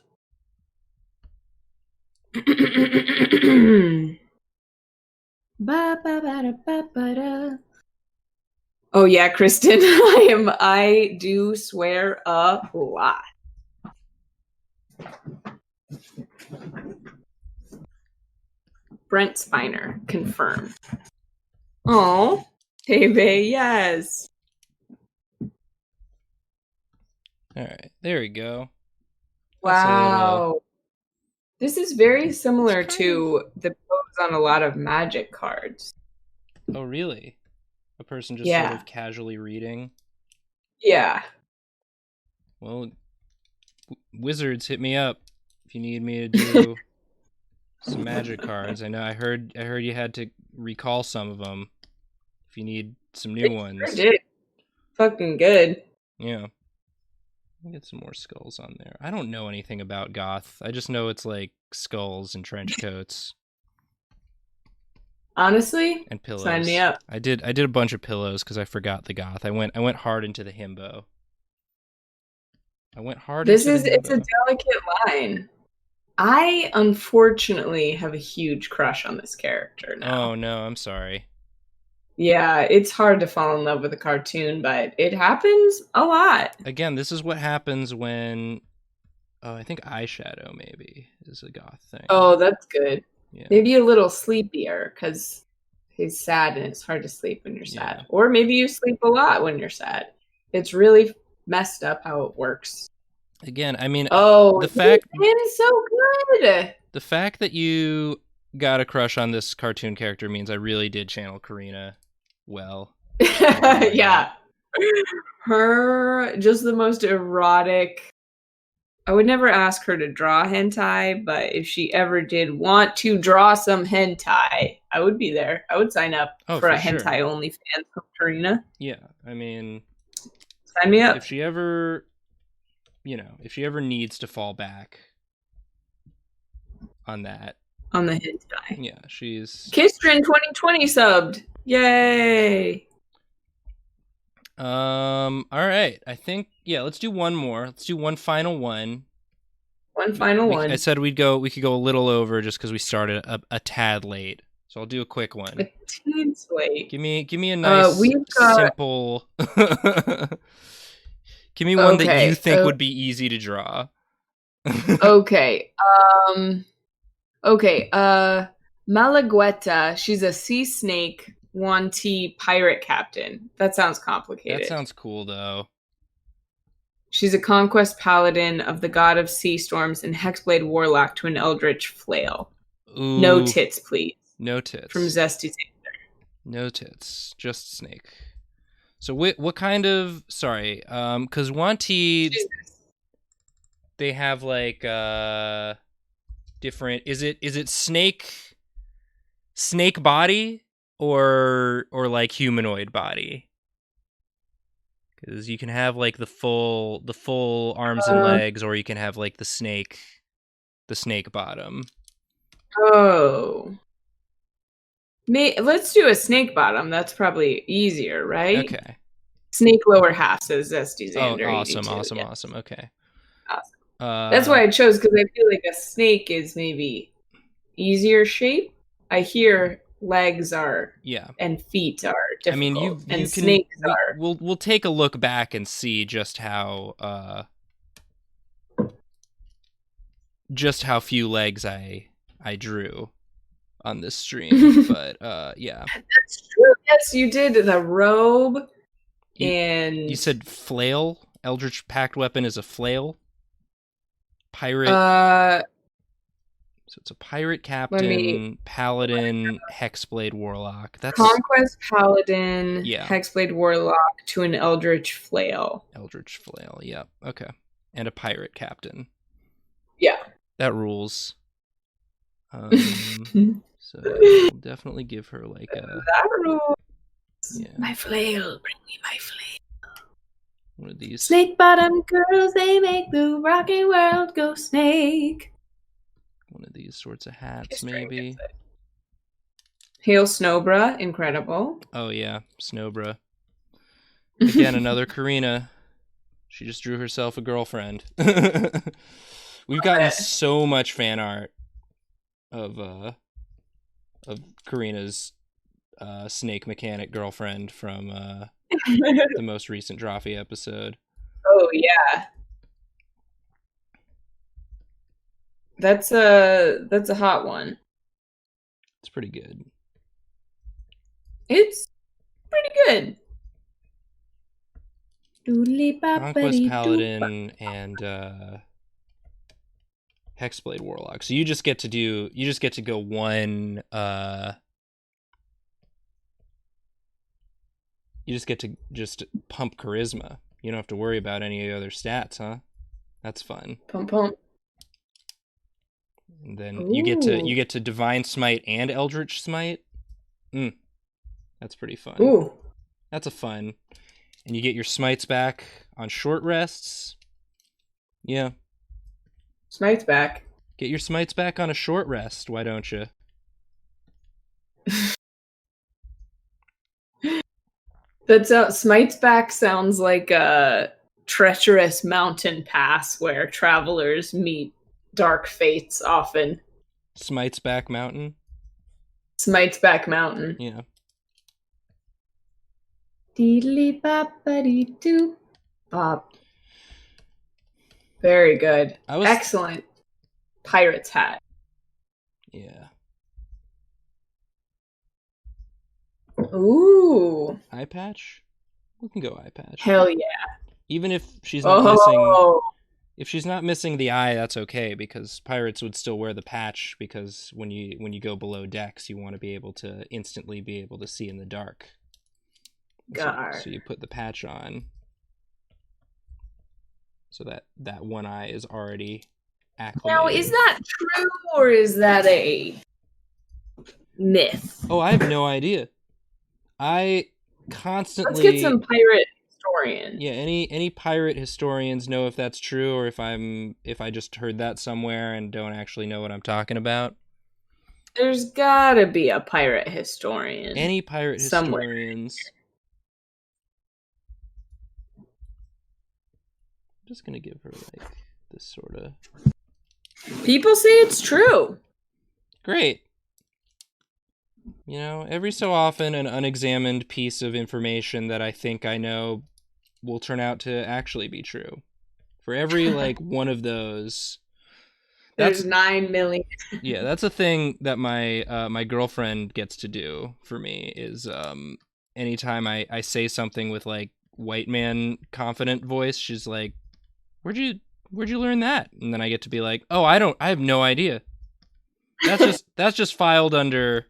Oh yeah, Kristen, I do swear a lot. Brent Spiner, confirmed. Oh, baby, yes. All right, there we go. Wow. This is very similar to the pose on a lot of Magic cards. Oh, really? A person just sort of casually reading? Yeah. Well, Wizards, hit me up if you need me to do some Magic cards. I know I heard you had to recall some of them. If you need some new ones. Sure did. Fucking good. Yeah. Let me get some more skulls on there. I don't know anything about goth. I just know it's like skulls and trench coats. Honestly, and pillows. Sign me up. I did a bunch of pillows because I forgot the goth. I went hard into the himbo. It's a delicate line. I unfortunately have a huge crush on this character now. Oh no, I'm sorry. Yeah, it's hard to fall in love with a cartoon, but it happens a lot. Again, this is what happens when I think eyeshadow maybe is a goth thing. Oh, that's good. Yeah. Maybe a little sleepier because he's sad and it's hard to sleep when you're sad. Or maybe you sleep a lot when you're sad. It's really messed up how it works. Again, I mean, the fact it's so good. The fact that you got a crush on this cartoon character means I really did channel Karina well. Yeah. Her, just the most erotic. I would never ask her to draw hentai, but if she ever did want to draw some hentai, I would be there. I would sign up for a hentai only fan from Karina. Yeah, I mean, sign me up. If she ever needs to fall back on that. On the hentai. Yeah, she's... Kistrin 2020 subbed. Yay! All right. I think, let's do one more. Let's do one final one. One final one. I said we could go a little over just because we started a tad late. So I'll do a quick one. A teens late. Give me a nice, simple... Give me one that you think would be easy to draw. Okay. Malagueta, she's a sea snake Wanty pirate captain. That sounds complicated. That sounds cool, though. She's a conquest paladin of the god of sea storms and hexblade warlock to an eldritch flail. Ooh. No tits, please. No tits. From Zesty Taylor. No tits. Just snake. So what kind of... Sorry. Because Wanty... They have, like, different... Is it snake body or like humanoid body? Because you can have like the full arms and legs, or you can have like the snake bottom. Oh. Let's do a snake bottom. That's probably easier, right? Okay. Snake lower half, says Zesty Oh, Xander. awesome, 82. awesome, Yeah. awesome. Okay. Awesome. That's why I chose, because I feel like a snake is maybe easier shape. I hear legs are and feet are difficult. I mean, snakes are. We'll take a look back and see just how few legs I drew on this stream. But yeah. That's true. Yes, you did the robe. You said flail? Eldritch Pact weapon is a flail? Pirate. So it's a pirate captain, paladin, hexblade warlock. That's Conquest paladin, hexblade warlock to an eldritch flail. Eldritch flail, yeah. Okay. And a pirate captain. Yeah. That rules. So I'll definitely give her like a... That rules. Yeah. My flail, bring me my flail. One of these. Snake bottom girls, they make the rocking world go snake. One of these sorts of hats, maybe. Hail Snowbra, incredible. Oh yeah, Snowbra. Again, another Karina. She just drew herself a girlfriend. We've gotten so much fan art of Karina's snake mechanic girlfriend from the most recent Drawfee episode. Oh yeah. That's a hot one. It's pretty good. It's pretty good. Conquest Paladin and Hexblade Warlock. So you just get to go one you just get to pump charisma. You don't have to worry about any other stats, huh? That's fun. Pump. And then you get to Divine Smite and Eldritch Smite. That's pretty fun. Ooh. That's a fun. And you get your smites back on short rests. Yeah. Smites back. Get your smites back on a short rest, why don't you? Smites back sounds like a treacherous mountain pass where travelers meet dark fates often. Smites back mountain? Smites back mountain. Yeah. Deedly boppity doo bop. Very good. Excellent. Pirate's hat. Yeah. Ooh. Eye patch? We can go eye patch. Hell yeah. Even if she's not missing... If she's not missing the eye, that's okay, because pirates would still wear the patch, because when you go below decks, you want to be able to instantly be able to see in the dark. So you put the patch on, so that one eye is already acclimated. Now, is that true, or is that a myth? Oh, I have no idea. I constantly... Let's get some pirate historian. Yeah, any pirate historians know if that's true, or if I just heard that somewhere and don't actually know what I'm talking about. There's gotta be a pirate historian. Any pirate historians? I'm just gonna give her like this sort of... People say it's true. Great. You know, every so often an unexamined piece of information that I think I know will turn out to actually be true. For every like one of those, there's 9 million. Yeah, that's a thing that my my girlfriend gets to do for me is anytime I say something with like white man confident voice, she's like, Where'd you learn that? And then I get to be like, "Oh, I have no idea. That's just filed under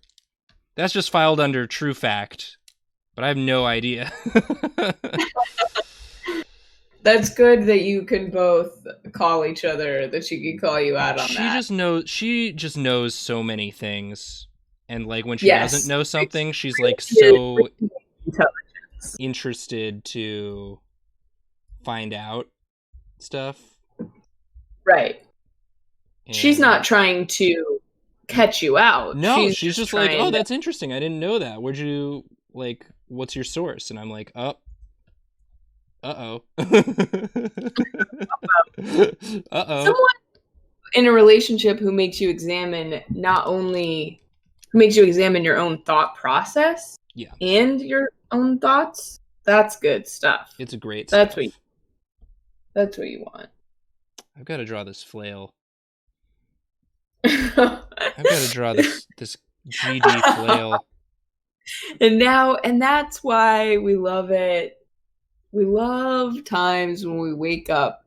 true fact, but I have no idea." That's good that you can both call each other, that she can call you out on that. She just knows so many things. And like when she doesn't know something, she's like so interested to find out stuff. Right. And she's not trying to catch you out. No, she's just like, oh, trying that's interesting. I didn't know that. Where'd you, like, what's your source? And I'm like, oh, uh-oh. Uh-oh. Someone in a relationship who makes you examine who makes you examine your own thought process and your own thoughts. That's good stuff. It's a great stuff. That's what you want. I've got to draw this flail. I've got to draw this GD flail. And that's why we love it. We love times when we wake up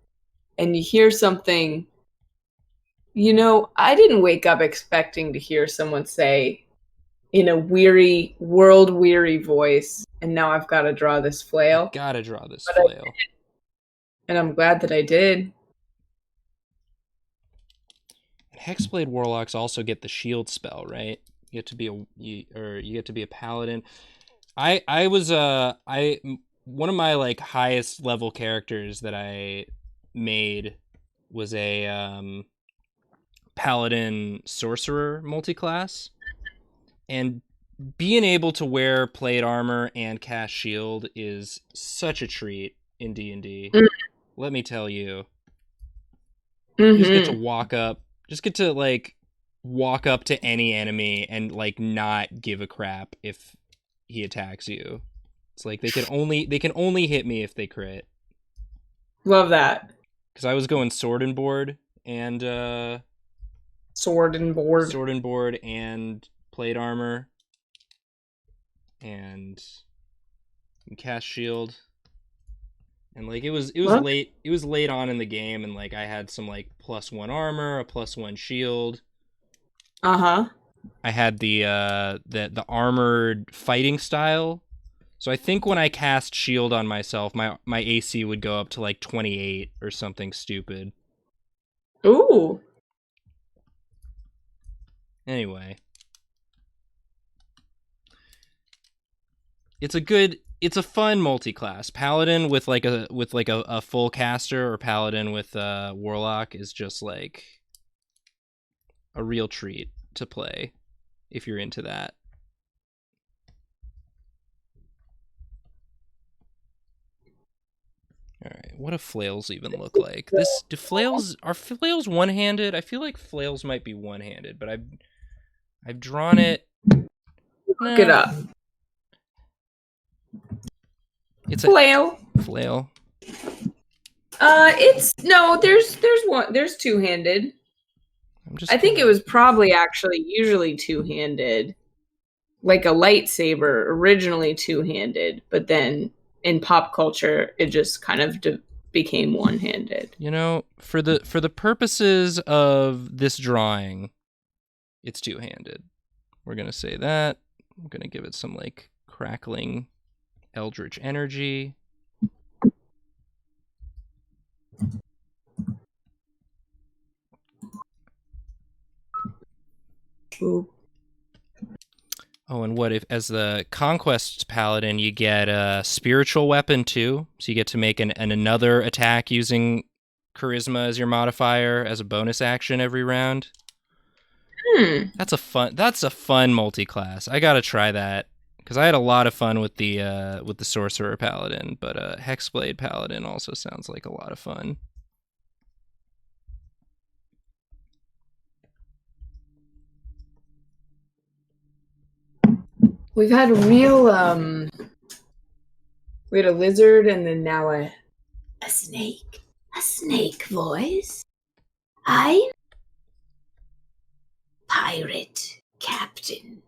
and you hear something. You know, I didn't wake up expecting to hear someone say in a world-weary voice, and now I've got to draw this flail. Gotta draw this flail. And I'm glad that I did. Hexblade warlocks also get the shield spell, right? You get to be a paladin. One of my like highest level characters that I made was a paladin sorcerer multiclass, and being able to wear plate armor and cast shield is such a treat in D&D. Let me tell you. You just get to walk up to any enemy and like not give a crap if he attacks you. It's like they can only hit me if they crit. Love that. Because I was going sword and board and plate armor and cast shield. And like it was late on in the game, and like I had some like +1 armor, a +1 shield. I had the armored fighting style. So I think when I cast shield on myself, my AC would go up to like 28 or something stupid. Ooh. Anyway. It's a fun multi-class. Paladin with like a full caster, or paladin with warlock is just like a real treat to play if you're into that. All right, what do flails even look like? Are flails one-handed? I feel like flails might be one-handed, but I've drawn it. Look it up. It's flail. Flail. There's two-handed. I think it was probably actually usually two-handed. Like a lightsaber, originally two-handed, but then in pop culture it just kind of became one-handed. You know, for the purposes of this drawing, it's two-handed. We're going to say that. I'm going to give it some like crackling eldritch energy. Ooh. Oh, and what if, as the Conquest Paladin, you get a spiritual weapon too? So you get to make another attack using charisma as your modifier as a bonus action every round. That's a fun multi-class. I gotta try that because I had a lot of fun with the Sorcerer Paladin, but Hexblade Paladin also sounds like a lot of fun. We've had a real we had a lizard and then now a snake. A snake voice. I'm pirate captain.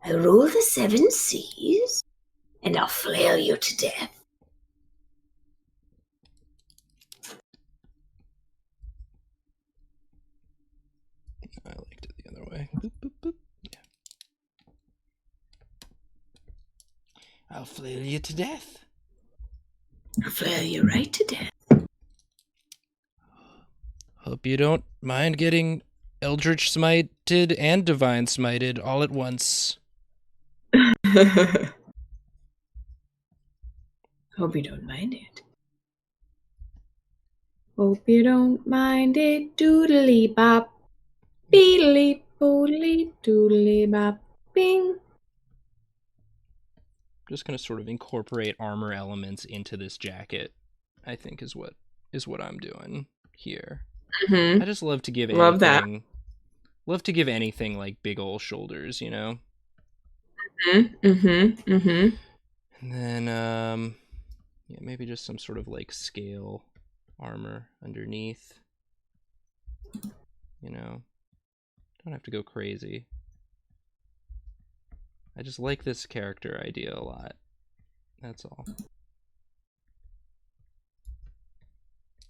I rule the 7 seas and I'll flail you to death. I liked it the other way. Boop, boop, boop. Yeah. I'll flail you to death. I'll flail you right to death. Hope you don't mind getting Eldritch Smited and Divine Smited all at once. Hope you don't mind it. Hope you don't mind it. Doodly bop. Beedly boodly doodly bop. Bing. Just gonna sort of incorporate armor elements into this jacket, I think is what I'm doing here. Mm-hmm. I just love to give Love that. anything like big ol' shoulders, you know? Mm-hmm. And then yeah, maybe just some sort of like scale armor underneath. You know. Don't have to go crazy. I just like this character idea a lot. That's all.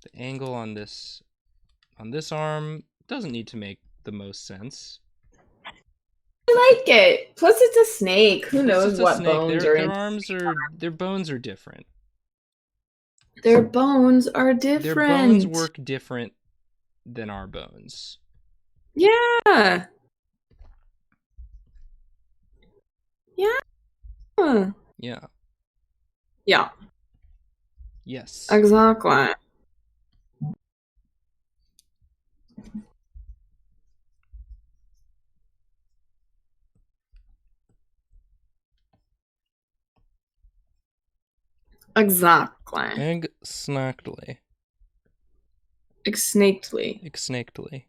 The angle on this arm doesn't need to make the most sense. I like it. Plus, it's a snake. Who knows It's a what snake. bones are Their in? arms are their bones are different. Their bones are Their bones different. work different than our bones. Yeah. Yeah. Yeah. Yeah. Yes. Exactly. Exactly. Exactly. Exactly. Exactly.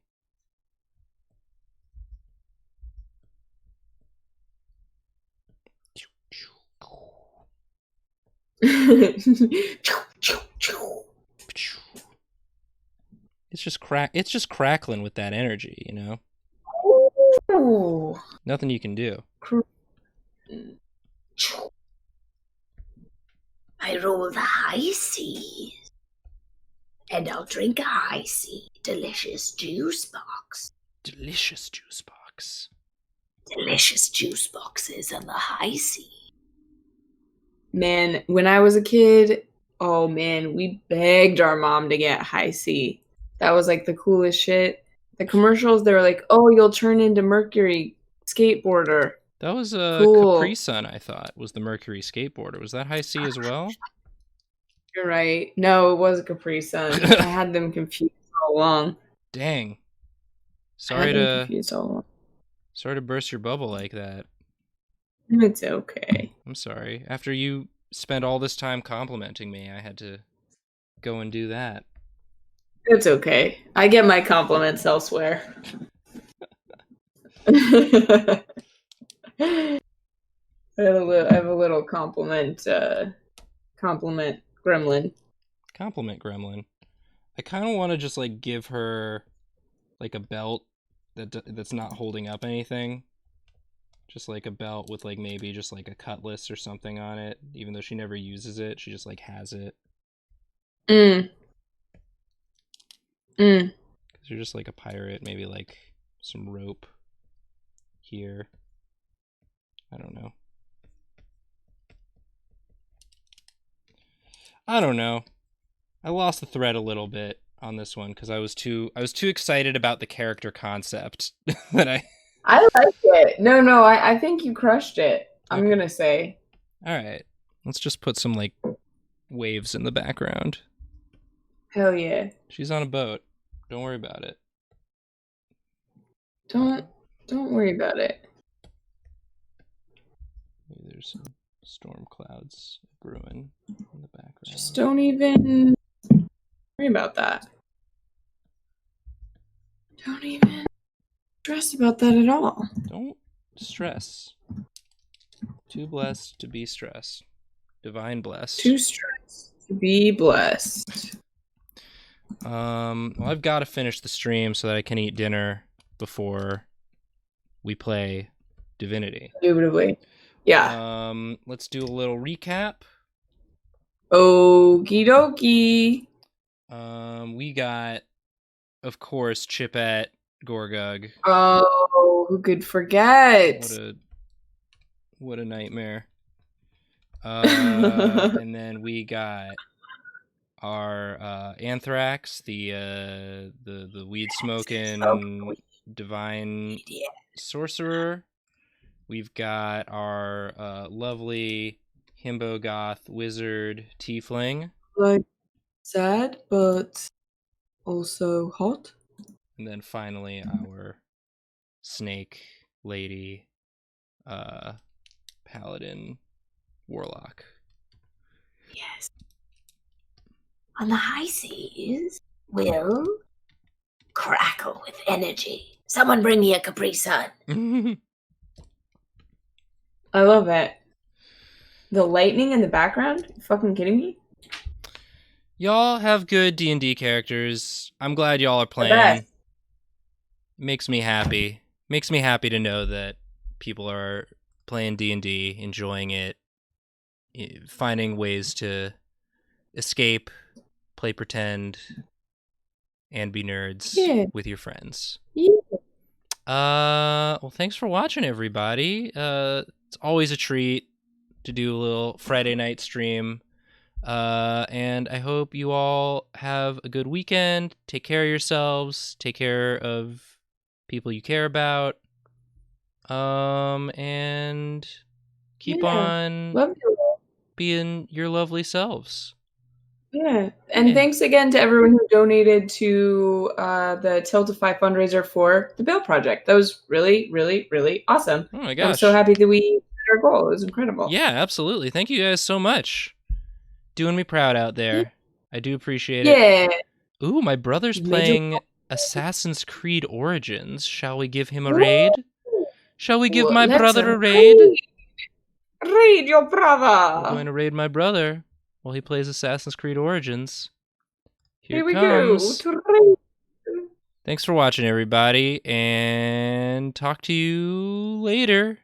It's just crackling with that energy, you know? Ooh. Nothing you can do. I roll the high seas, and I'll drink a high sea delicious juice box. Delicious juice box. Delicious juice boxes on the high sea. Man, when I was a kid, oh man, we begged our mom to get high C. That was like the coolest shit. The commercials, they were like, "Oh, you'll turn into Mercury skateboarder." That was a Capri Cool. Sun, I thought, was the Mercury skateboarder. Was that high C as well? You're right. No, it was a Capri Sun. I had them confused all along. Dang. I had Sorry them to confused all along. burst your bubble like that. It's okay. I'm sorry. After you spent all this time complimenting me, I had to go and do that. It's okay. I get my compliments elsewhere. I have a little compliment gremlin. Compliment Gremlin. I kind of want to just like give her like a belt that's not holding up anything. Just like a belt with like maybe just like a cutlass or something on it, even though she never uses it. She just like has it. Mm. Mm. Because you're just like a pirate, maybe like some rope here. I don't know. I don't know. I lost the thread a little bit on this one because I was too excited about the character concept that I like it. No, I think you crushed it. I'm Okay. gonna say. All right. Let's just put some like waves in the background. Hell yeah. She's on a boat. Don't worry about it. Don't worry about it. Maybe there's some storm clouds brewing in the background. Just don't even worry about that. Don't even stress about that at all. Don't stress. Too blessed to be stressed. Divine blessed. Too stressed to be blessed. Well, I've got to finish the stream so that I can eat dinner before we play Divinity. Indubitably. Yeah. Let's do a little recap. Okie dokie. We got, of course, Chipette Gorgug. Oh, who could forget? What a nightmare. And then we got our Anthrax, the weed smoking divine sorcerer. We've got our lovely himbo goth wizard tiefling. Like sad, but Also hot. And then finally our snake lady, paladin, warlock. Yes. On the high seas, will crackle with energy. Someone bring me a Capri Sun. I love it. The lightning in the background? You fucking kidding me? Y'all have good D&D characters. I'm glad y'all are The playing. best. Makes me happy. Makes me happy to know that people are playing D&D, enjoying it, finding ways to escape, play pretend, and be nerds with your friends. Yeah. Well, thanks for watching, everybody. It's always a treat to do a little Friday night stream. And I hope you all have a good weekend. Take care of yourselves. Take care of people you care about. And keep on Love you all. being your lovely selves. Yeah. And thanks again to everyone who donated to the Tiltify fundraiser for the Bill Project. That was really, really, really awesome. Oh my gosh. I'm so happy that we hit our goal. It was incredible. Yeah, absolutely. Thank you guys so much. Doing me proud out there. Yeah. I do appreciate it. Yeah. Ooh, my brother's You made playing Assassin's Creed Origins. Shall we give him a raid? Shall we give my brother a raid? Raid your brother. We're going to raid my brother while he plays Assassin's Creed Origins. Here we comes. go. Thanks for watching, everybody, and talk to you later.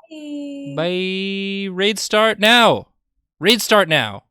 Bye. Bye. Raid start now. Raid start now.